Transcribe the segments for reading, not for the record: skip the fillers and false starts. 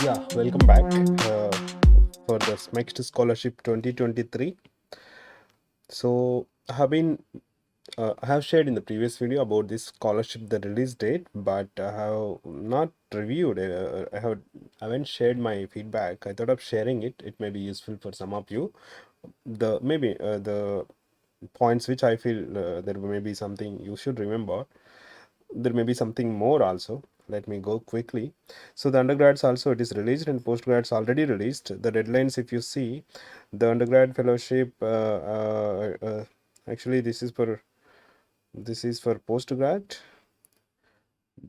Yeah, welcome back for the MEXT Scholarship 2023. So, I have shared in the previous video about this scholarship, the release date, but I have not reviewed. I haven't shared my feedback. I thought of sharing it. It may be useful for some of you. The points which I feel there may be something you should remember. There may be something more also. Let me go quickly. So the undergrads also it is released and postgrads already released. The deadlines, if you see, the undergrad fellowship actually this is for postgrad.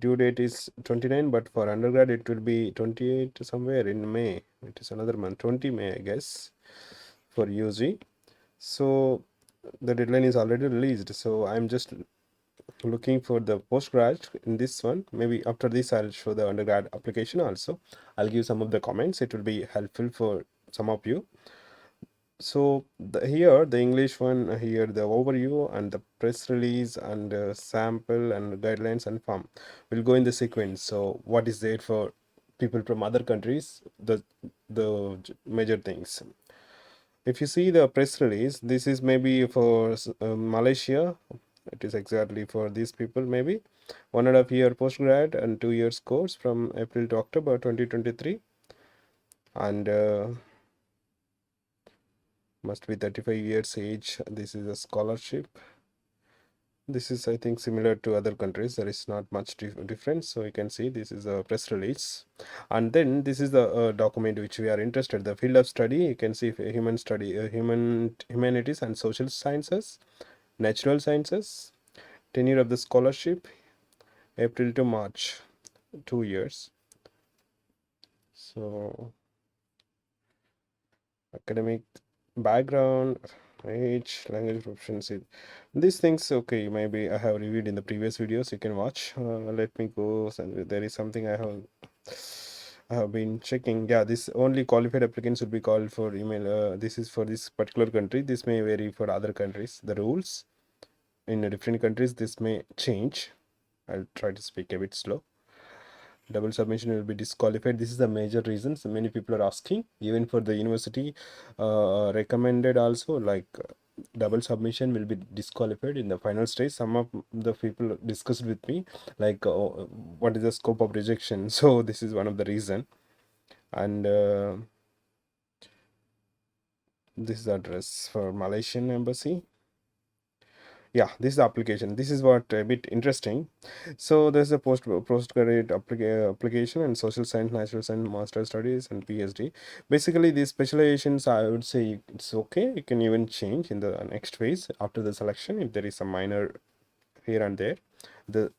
Due date is 29, but for undergrad it will be 28 somewhere in May. It is another month, 20 May, I guess, for UG. So the deadline is already released. So I'm just looking for the postgrad in this one. Maybe after this I'll show the undergrad application also. I'll give some of the comments. It will be helpful for some of you. So here the English one, here the overview and the press release and sample and guidelines and form will go in the sequence. So what is there for people from other countries, the major things. If you see the press release, this is maybe for Malaysia. It is exactly for these people, maybe 1.5 year postgrad and 2 years course from April to October 2023, and must be 35 years age. This is a scholarship. This is, I think, similar to other countries. There is not much difference. So you can see this is a press release, and then this is the document which we are interested. The field of study. You can see humanities and social sciences, natural sciences, tenure of the scholarship, April to March, 2 years. So academic background, age, language proficiency, these things. Okay, maybe I have reviewed in the previous videos. You can watch. Let me go. So there is something I have been checking. Yeah, this only qualified applicants will be called for email. This is for this particular country. This may vary for other countries. The rules in different countries this may change. I'll try to speak a bit slow. Double submission will be disqualified. This is the major reasons many people are asking. Even for the university recommended also, like double submission will be disqualified in the final stage. Some of the people discussed with me, like what is the scope of rejection. So this is one of the reason. And this is the address for Malaysian embassy. Yeah, this is the application. This is what a bit interesting. So there's a postgraduate application and social science, natural science, master studies, and PhD. Basically, these specializations, I would say it's okay. You can even change in the next phase after the selection if there is a minor here and there, the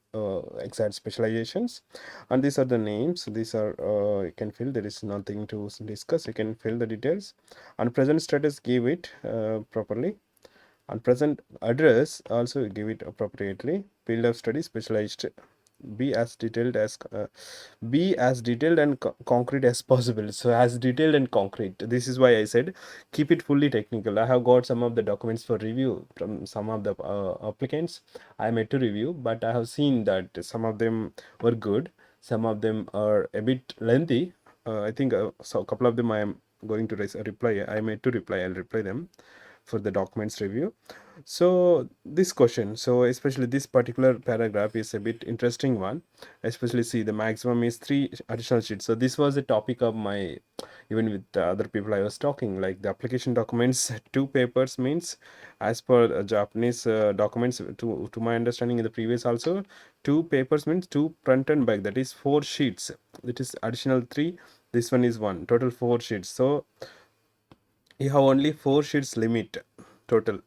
exact specializations. And these are the names. These are you can fill. There is nothing to discuss. You can fill the details. And present status, give it properly, and present address also give it appropriately. Field of study specialized, be as detailed as and concrete as possible. So as detailed and concrete, this is why I said keep it fully technical. I have got some of the documents for review from some of the applicants I made to review, but I have seen that some of them were good, some of them are a bit lengthy. I think so a couple of them I am going to reply. I made to reply. I'll reply them for the documents review. So this question, so especially this particular paragraph is a bit interesting one. Especially see the maximum is 3 additional sheets. So this was a topic of my, even with the other people I was talking, like the application documents 2 papers means, as per Japanese documents, to my understanding in the previous also, 2 papers means 2 front and back, that is 4 sheets. It is additional 3, this one is 1, total 4 sheets. So you have only 4 sheets limit total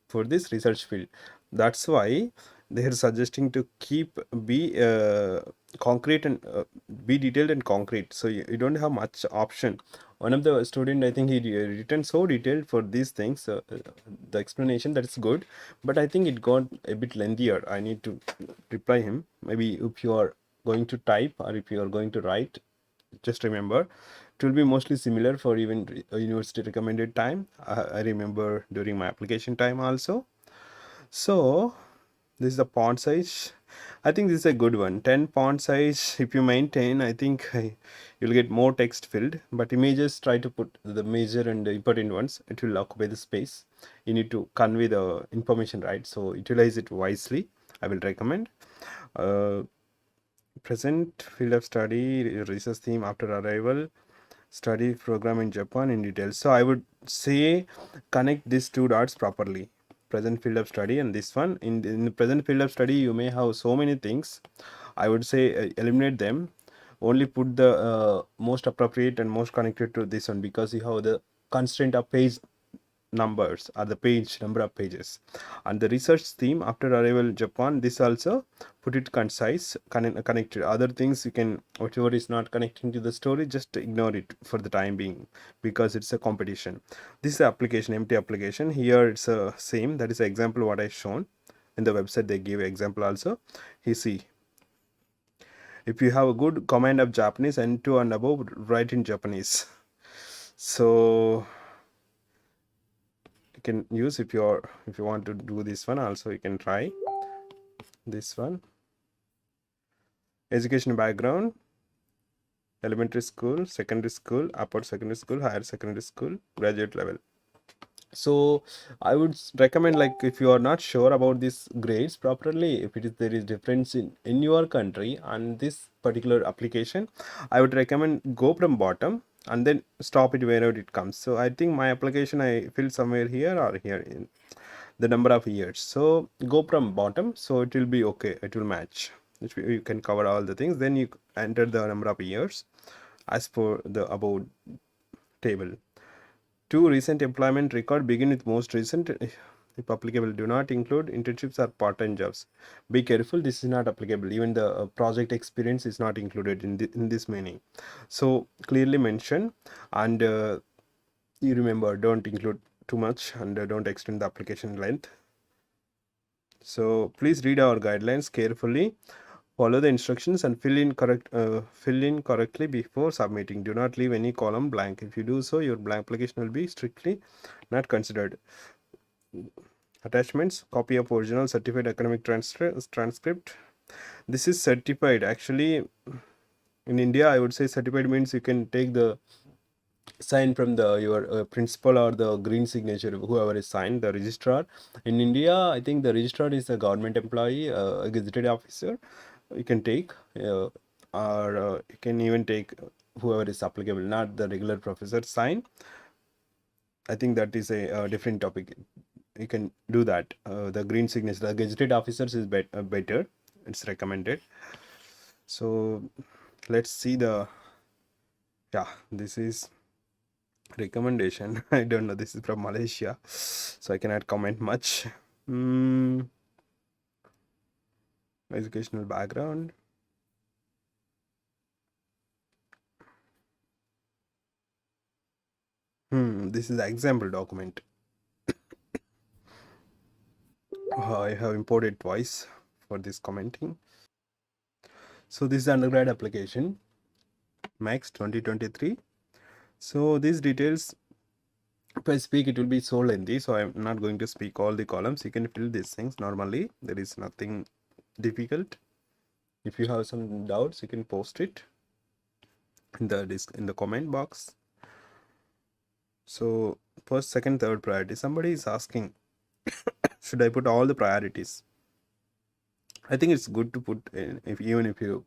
for this research field. That's why they are suggesting to keep be concrete and be detailed and concrete. So you don't have much option. One of the student, I think he written so detailed for these things, the explanation, that is good, but I think it got a bit lengthier. I need to reply him. Maybe if you are going to type or if you are going to write, just remember it will be mostly similar for even university recommended time. I remember during my application time also. So This is the font size. I think this is a good one. 10 font size. If you maintain, I think you'll get more text filled. But images, try to put the major and the important ones. It will occupy the space. You need to convey the information right. So utilize it wisely. I will recommend. Uh, Present field of study, research theme after arrival, study program in Japan in detail. So I would say connect these two dots properly. Present field of study and this one. In the present field of study, you may have so many things. I would say eliminate them. Only put the most appropriate and most connected to this one, because you have the constraint of page numbers or the page number of pages. And the research theme after arrival Japan, this also put it concise, connected. Other things you can, whatever is not connecting to the story, just ignore it for the time being, because it's a competition. This is the application, empty application. Here it's a same, that is the example what I shown in the website. They give example also. You see, if you have a good command of Japanese and to and above, write in Japanese. So you can use, if you want to do this one also, you can try this one. Education background: elementary school, secondary school, upper secondary school, higher secondary school, graduate level. So I would recommend, like, if you are not sure about these grades properly, if it is there is difference in your country and this particular application, I would recommend go from bottom and then stop it wherever it comes. So I think my application I filled somewhere here or here in the number of years. So go from bottom, so it will be okay, it will match. You can cover all the things, then you enter the number of years as per the above table. Two recent employment record, begin with most recent if applicable. Do not include internships or part-time jobs. Be careful, this is not applicable. Even the project experience is not included in this meaning. So clearly mention, and you remember, don't include too much, and don't extend the application length. So please read our guidelines carefully, follow the instructions, and fill in correctly before submitting. Do not leave any column blank. If you do so, your blank application will be strictly not considered. Attachments: copy of original certified academic transcript. This is certified. Actually, in India, I would say certified means you can take the sign from the your principal or the green signature, whoever is signed, the registrar. In India, I think the registrar is a government employee, a gazetted officer. You can take, or you can even take whoever is applicable, not the regular professor sign. I think that is a different topic. You can do that. The green signature, the gazetted officers is better. It's recommended. So let's see the, yeah, this is recommendation. I don't know, this is from Malaysia, so I cannot comment much. Educational background. This is the example document. I have imported twice for this commenting. So this is undergrad application, MEXT 2023. So these details, if I speak, it will be so lengthy, so I'm not going to speak all the columns. You can fill these things normally. There is nothing difficult. If you have some doubts, you can post it in the comment box. So first, second, third priority. Somebody is asking, should I put all the priorities? I think it's good to put even if you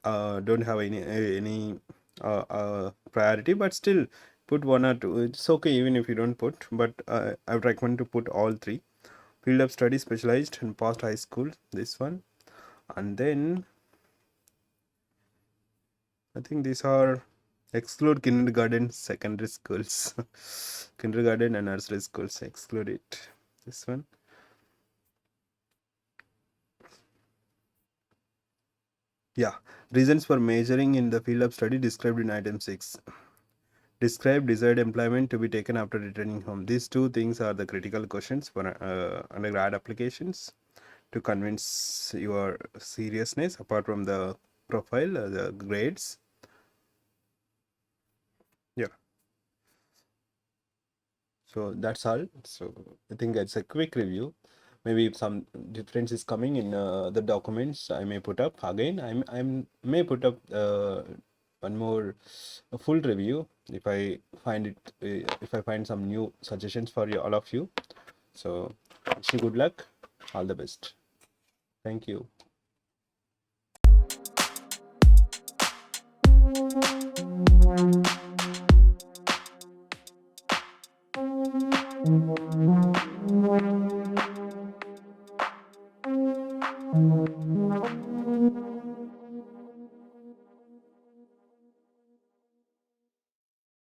don't have any priority, but still put one or two. It's okay even if you don't put, but I would recommend to put all three. Field of study: specialized and past high school, this one. And then I think these are exclude kindergarten, secondary schools. Kindergarten and nursery schools, exclude it. This one. Yeah, reasons for majoring in the field of study described in item 6. Describe desired employment to be taken after returning home. These two things are the critical questions for undergrad applications to convince your seriousness, apart from the profile, the grades. Yeah. So that's all. So I think it's a quick review. maybe if some difference is coming in the documents, I may put up again. I may put up one more full review if I find it, if I find some new suggestions for you, all of you. So wish you good luck, all the best. Thank you.